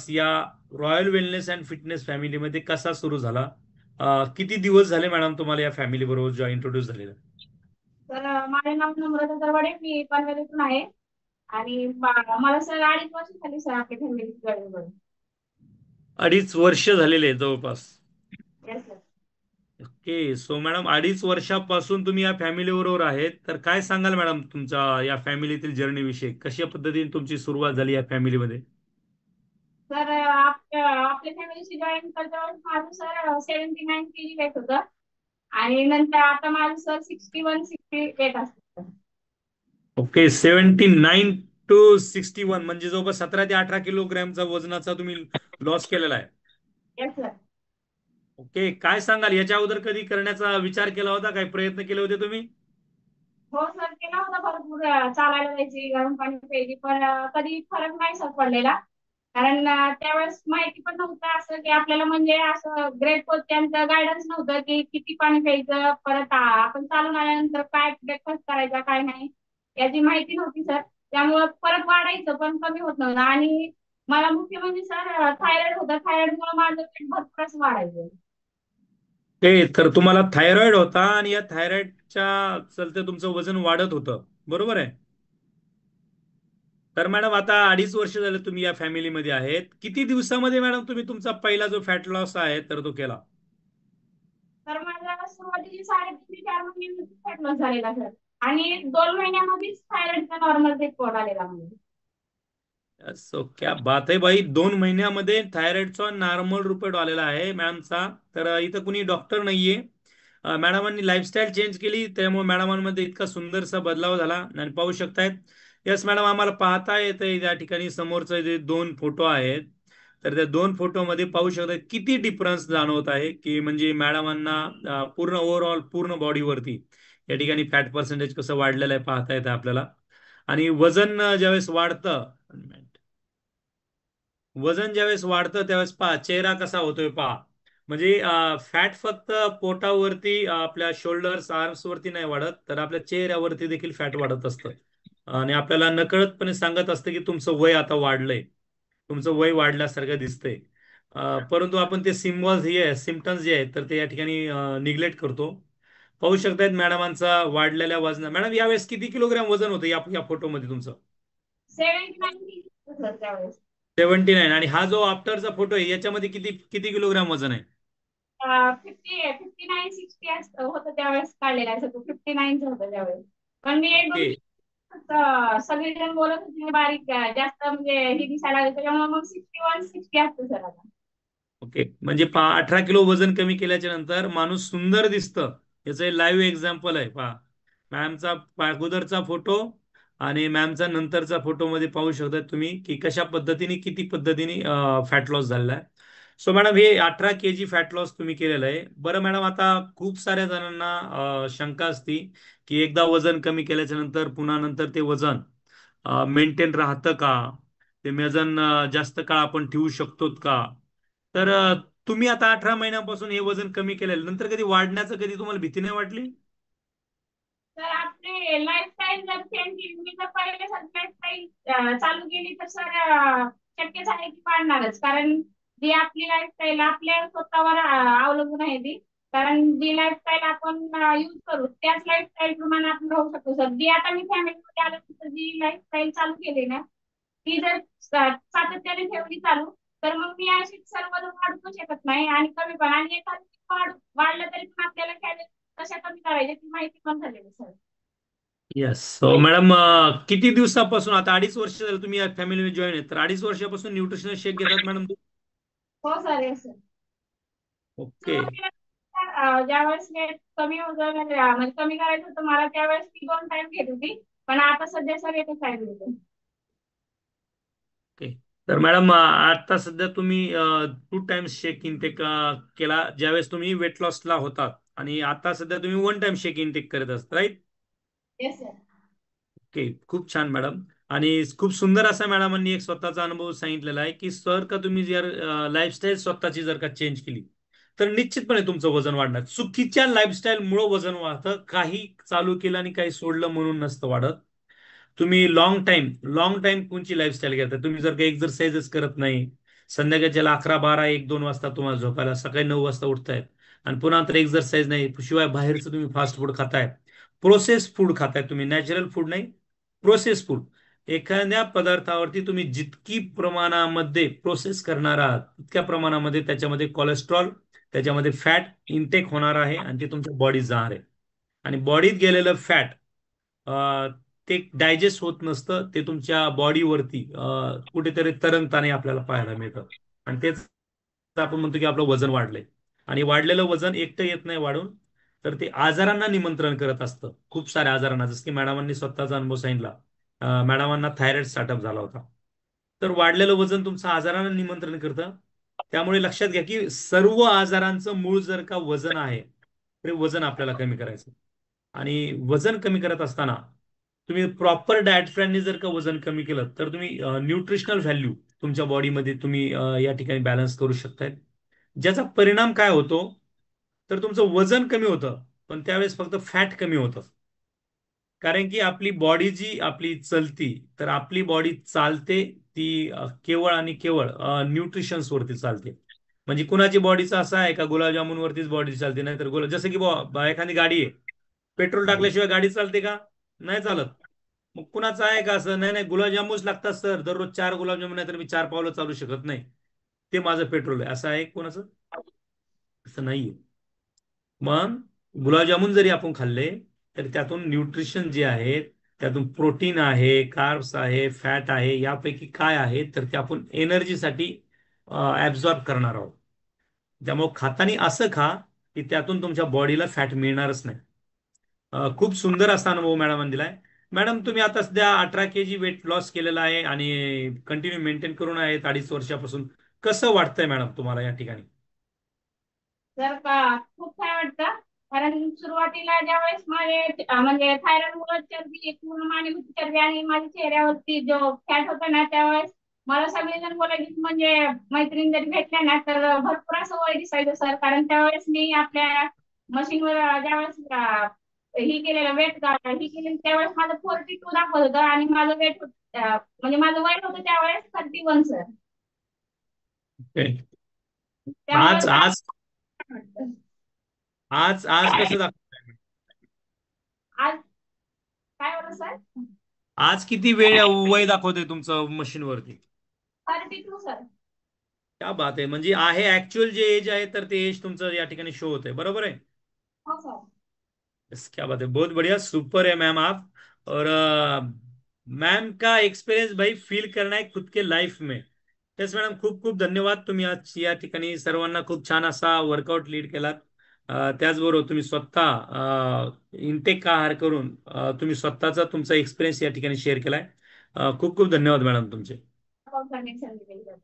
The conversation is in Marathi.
प्रवास या रॉयल वेलनेस अँड फिटनेस फॅमिलीमध्ये कसा सुरू झाला? किती दिवस झाले मॅडम तुम्हाला या फॅमिली बरोबर जेव्हा इंट्रोड्यूस झालेलं? तर माझे नाव नम्रता दरवडे. मी पनवेलीतून आहे. आणि मला सर 2.5 वर्ष झाली सर आपल्या फॅमिली जॉईन करून. 2.5 वर्ष झालेले आहे जवळपास. Yes sir. Okay, so madam 2.5 वर्षापासून तुम्ही या फॅमिली बरोबर आहेत, तर काय सांगाल मॅडम तुमच्या या फॅमिलीतील जर्नी विषयी? कशा पद्धतीने तुमची सुरुवात झाली या फॅमिलीमध्ये? सर आपल्या फॅमिलीशी जॉईन करता माझं सर 79 kg वेट होतं. आणि नंतर आता माझं सर 61-60 वेट असतं. ओके, 79 to 61 म्हणजे जवळपास 17 ते 18 किलोग्रॅमचा वजनाचा तुम्ही लॉस केलेला आहे. Yes sir. ओके, काय सांगाल याच्या अगोदर कधी करण्याचा विचार केला होता? काही प्रयत्न केले होते तुम्ही? हो सर, केला होता भरपूर. चालायला जायची, गरम पाणी प्यायची, पण कधी फरक नाही सर पडलेला. कारण त्यावेळेस माहिती पण नव्हतं असं की आपल्याला, म्हणजे असं ग्रेट कोच त्यांचं गायडन्स नव्हतं की किती पाणी प्यायचं, परत आपण चालून आल्यानंतर काय ब्रेकफास्ट करायचा काय नाही याची माहिती नव्हती सर. त्यामुळं परत वाढायचं पण कमी होत नव्हतं. आणि मला मुख्य म्हणजे सर थायरॉइड होतं. थायरॉइडमुळे माझं वेट भरपूर असं वाढायचं. ते तर तुम्हाला थायरॉइड होता आणि या थायरॉइडच्या चलते तुमचं वजन वाढत होतं, बरोबर आहे? तर मॅडम आता 2.5 वर्ष झाले तुम्ही या फॅमिलीमध्ये आहेत. किती दिवसामध्ये मॅडम तुम्ही तुमचा पहिला जो फॅट लॉस आहे तर तो केला? तर माझा सुरुवातीचे 3.5 ते 4 महिने फॅट लॉस झालेला सर. आणि 2 महिन्यामध्येच थायरॉइडचा नॉर्मल रिपोर्ट आलेला म्हणजे. सो क्या बात आहे भाई, 2 महिन्यामध्ये थायरॉइडचा नॉर्मल रिपोर्ट आलेला आहे मॅमचा. तर इथं कुणी डॉक्टर नाहीये. मॅडमांनी लाईफस्टाईल चेंज केली, त्यामुळे मॅडमांमध्ये इतका सुंदरसा बदलाव झाला आणि पाहू शकतायत. यस मॅडम, आम्हाला पाहता येते या ठिकाणी समोरचे जे 2 फोटो आहेत, तर त्या 2 फोटोमध्ये पाहू शकता किती डिफरन्स जाणवत आहे, की म्हणजे मॅडमांना पूर्ण ओव्हरऑल पूर्ण बॉडीवरती या ठिकाणी फॅट पर्सेंटेज कसं वाढलेलं आहे पाहता येतं आपल्याला. आणि वजन ज्यावेळेस वाढतं, वजन ज्यावेळेस वाढतं त्यावेळेस पहा चेहरा कसा होतोय पहा. म्हणजे फॅट फक्त पोटावरती आपल्या शोल्डर्स आर्म्स वरती नाही वाढत, तर आपल्या चेहऱ्यावरती देखील फॅट वाढत असतं. आणि आपल्याला नकळतपणे सांगत असतं की तुमचं वय आता वाढलंय, तुमचं वय वाढल्यासारखं दिसतंय. परंतु आपण ते सिम्बॉल्स हे सिमटम्स जे आहेत तर ते या ठिकाणी निग्लेक्ट करतो. पाहू शकतायत मॅडमांचा वाढलेल्या वजन. मॅडम यावेळेस किती किलोग्रॅम वजन होतं या या फोटोमध्ये तुमचं? 79 kg सर त्यावेळेस. 79. आणि हा जो आफ्टरचा फोटो आहे याच्यामध्ये किती किती किलोग्राम वजन आहे? 59-60 असतं होतं त्यावेळेस काढलेला आहे सर. 59 होतं त्यावेळेस. पण मी एक दोन ओके. सगळेजण बोलत होते बारीक जास्त म्हणजे ही दिसायला लागली, त्याच्यामुळे मग 61-60 असतं सर आता. ओके, म्हणजे 18 किलो वजन कमी केल्याच्या नंतर माणूस सुंदर दिसतं. याचं हे लाईव्ह एक्झाम्पल आहे पहा. मॅमचा अगोदरचा फोटो आणि मॅमचा नंतरचा फोटो मध्ये पाहू शकता तुम्ही की कशा पद्धतीने किती पद्धतीने फॅट लॉस झालेला आहे. सो मॅडम हे 18 kg फॅट लॉस तुम्ही केलेलं आहे. बरं मॅडम, आता खूप साऱ्या जणांना शंका असती की एकदा वजन कमी केल्याच्या नंतर पुन्हा नंतर ते वजन मेंटेन राहतं का? ते वजन जास्त काळ आपण ठेवू शकतो का? तर तुम्ही आता 18 महिन्यापासून हे वजन कमी केलेलं, नंतर कधी वाढण्याचं कधी तुम्हाला भीती नाही वाटली? तर आपली लाईफस्टाईल जर चेंज केली, मी जर पहिल्यासारखी लाईफस्टाईल चालू केली तर सर शक्यच आहे की वाढणारच. कारण जी आपली लाईफस्टाईल आपल्या स्वतःवर अवलंबून आहे ती. कारण जी लाईफस्टाईल आपण यूज करू त्याच लाईफस्टाईल प्रमाणे आपण राहू शकतो सर. जी आता मी फॅमिलीमध्ये आल्यानंतर जी लाईफस्टाईल चालू केली ना, ती जर सातत्याने ठेवली चालू, तर मग मी अशी सर्व वाढू पण शकत नाही आणि कमी पण. आणि एखादी वाढलं तरी पण आपल्याला कॅलरी कशा कमी करायच्या ती माहिती पण झालेली सर. येस. सो मॅडम, किती दिवसापासून आता 2.5 वर्ष झालं तुम्ही या फॅमिली जॉईन आहेत, तर 2.5 वर्षापासून न्यूट्रिशनल शेक घेतात मॅडम तुम्ही? हो सर. Yes sir. ओके. सुरुवातीला ज्यावेळेस वेट कमी होतं म्हणजे कमी करायचं होतं मला, त्यावेळेस मी 2 टाइम घेत होती. पण आता सध्या सर एकच टाइम घेतो. ओके. तर मॅडम, आता सध्या तुम्ही 2 टाइम्स शेक इनटेक केला ज्यावेळेस तुम्ही वेट लॉसला होतात, आणि आता सध्या तुम्ही 1 टाइम शेक इनटेक करत असता, राईट? Yes sir. ओके, खूप छान मॅडम. आणि खूप सुंदर असा मॅडमांनी एक स्वतःचा अनुभव सांगितलेला आहे की सर का तुम्ही जर लाईफस्टाईल स्वतःची जर का चेंज केली तर निश्चितपणे तुमचं वजन वाढणार. चुकीच्या लाईफस्टाईल मुळे वजन वाढतं. काही चालू केलं आणि काही सोडलं म्हणून नसतं वाढत. तुम्ही लॉंग टाइम कोणची लाईफस्टाईल घेता, तुम्ही जर का एक्सरसाइजच करत नाही, संध्याकाळच्या 11, 12, 1, 2 वाजता तुम्हाला झोपायला, सकाळी 9 वाजता उठतायत आणि पुन्हा तर एक्सरसाइज नाही, शिवाय बाहेरचं तुम्ही फास्ट फूड खाताय, प्रोसेस फूड खाताय तुम्ही, नॅचरल फूड नाही, प्रोसेस फूड. एखाद्या पदार्थावरती तुम्ही जितकी प्रमाणामध्ये प्रोसेस करणार आहात तितक्या प्रमाणामध्ये त्याच्यामध्ये कोलेस्ट्रॉल, त्याच्यामध्ये फॅट इनटेक होणार आहे आणि ते तुमच्या बॉडीत जाणार आहे. आणि बॉडीत गेलेलं फॅट ते डायजेस्ट होत नसतं, ते तुमच्या बॉडीवरती कुठेतरी तरंगताना आपल्याला पाहायला मिळतं. आणि तेच आपण म्हणतो की आपलं वजन वाढलंय. आणि वाढलेलं वजन एकटं येत नाही वाढून, तर ते आजारांना निमंत्रण करत असतं, खूप साऱ्या आजारांना, जसं की मॅडमांनी स्वतःचा अनुभव सांगितला. मॅडमांना थायरॉइड स्टार्टअप झाला होता. तर वाढलेलं वजन तुमचं आजारांना निमंत्रण करतं. त्यामुळे लक्षात घ्या की सर्व आजारांचं मूळ जर का वजन आहे, तर वजन आपल्याला कमी करायचं. आणि वजन कमी करत असताना तुम्ही प्रॉपर डाएट प्लॅनने जर का वजन कमी केलं, तर तुम्ही न्यूट्रिशनल व्हॅल्यू तुमच्या बॉडीमध्ये तुम्ही या ठिकाणी बॅलन्स करू शकताय. ज्याचा परिणाम काय होतो, तर तुमचं वजन कमी होतं, पण त्यावेळेस फक्त फॅट कमी होतं. कारण की आपली बॉडी जी आपली चलती, तर आपली बॉडी चालते ती केवळ आणि केवळ न्यूट्रिशन्स वरती चालते. म्हणजे कुणाची बॉडीचं असं आहे का गुलाबजामुन वरतीच बॉडी चालते, नाही तर जसं की एखादी गाडी आहे, पेट्रोल टाकल्याशिवाय गाडी चालते का? नाही चालत. मग कुणाचं आहे का असं, नाही नाही गुलाबजामुनच लागतात सर, दररोज 4 गुलाबजामुन नाही तर मी 4 पावलं चालू शकत नाही, ते माझं पेट्रोल आहे, असं आहे कुणाचं? असं नाहीये. मग गुलाबजामुन जरी आपण खाल्ले, तर त्यातून न्यूट्रिशन जे आहे, त्यातून प्रोटीन आहे, कार्ब्स आहे, फॅट आहे, यापैकी काय आहे तर ते आपण एनर्जीसाठी ऍब्झॉर्ब करणार आहोत. त्यामुळे खाताना असं खा की त्यातून तुमच्या बॉडीला फॅट मिळणारच नाही. खूप सुंदर असा अनुभव मॅडमांनी दिलाय. मॅडम तुम्ही आता सध्या 18 kg वेट लॉस केलेला आहे आणि कंटिन्यू मेंटेन करून आहेत 2.5 वर्षापासून. कसं वाटतंय मॅडम तुम्हाला या ठिकाणी? जर का खूप छान वाटतं. कारण सुरुवातीला ज्यावेळेस माझे म्हणजे थायरॉइड मुळे चरबी पूर्ण मानेभरती चरबी आणि माझ्या चेहऱ्यावरती जो फॅट होता ना, त्यावेळेस मला सगळेजण बोलायचे, म्हणजे मैत्रीण जरी भेटल्या ना तर भरपूर असं वय दिसायचं सर. कारण त्यावेळेस मी आपल्या मशीनवर ज्यावेळेस ही केलेलं वेट ही केलेली, त्यावेळेस माझं 42 दाखवत होतं आणि माझं वेट म्हणजे माझं वय होतं त्यावेळेस 31 सर. Okay. त्यामुळे आज आज आज आज कसं दाखवतंय? आज काय होतं सर? आज किती वेळ वय दाखवतंय तुमचं मशीन वरती? 32 सर. क्या बात आहे, म्हणजे आहे ऍक्च्युअल जे एज आहे तर ते एज तुमचं या ठिकाणी शो होत आहे, बरोबर है? हो सर. क्या बात है, बहुत बढ़िया, सुपर है मैम आप। और मैम का एक्सपिरियन्स भाई फील करना है खुद के लाईफ में. येस मॅडम, खूप खूप धन्यवाद. तुम्ही आज या ठिकाणी सर्वांना खूप छान असा वर्कआउट लीड केलात. त्याचबरोबर तुम्ही स्वतः इनटेक आहार करून तुम्ही स्वतःचा तुमचा एक्सपिरियन्स या ठिकाणी शेअर केलाय. खूप खूप धन्यवाद मॅडम तुमचे. हो सर, मी सांगितलं.